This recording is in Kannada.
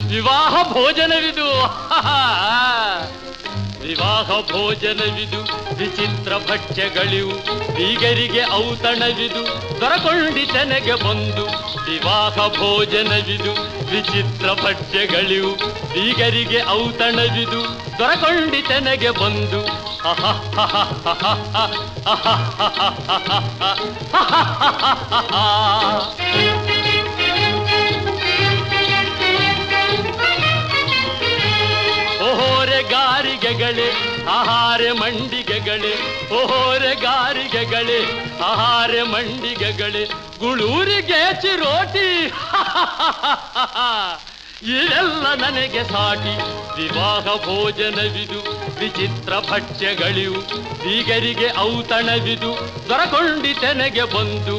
ವಿವಾಹ ಭೋಜನವಿದು. ವಿವಾಹ ಭೋಜನವಿದು, ವಿಚಿತ್ರ ಭಕ್ಷ್ಯಗಳಿವು, ಬೀಗರಿಗೆ ಔತಣವಿದು, ದೊರಕೊಂಡಿತನೆಗೆ ಬಂದು. ವಿವಾಹ ಭೋಜನವಿದು, ವಿಚಿತ್ರ ಭಕ್ಷ್ಯಗಳಿವು, ಬೀಗರಿಗೆ ಔತಣವಿದು, ದೊರಕೊಂಡಿತನೆಗೆ ಬಂದು. ಓಹೋರೆ ಗಾರಿಗೆಗಳೇ ಆಹಾರೆ ಮಂಡಿಗೆಗಳೇ, ಓಹೋರೆ ಗಾರಿಗೆಗಳೇ ಆಹಾರೆ ಮಂಡಿಗೆಗಳೇ, ಗುಳೂರಿಗೆ ಚಿರೋಟಿ ಇದೆಲ್ಲ ನನಗೆ ಸಾಟಿ. ವಿವಾಹ ಭೋಜನವಿದು, ವಿಚಿತ್ರ ಭಕ್ಷ್ಯಗಳಿವು, ಬೀಗರಿಗೆ ಔತಣವಿದು, ದೊರಕೊಂಡಿತೆನೆಗೆ ಬಂದು.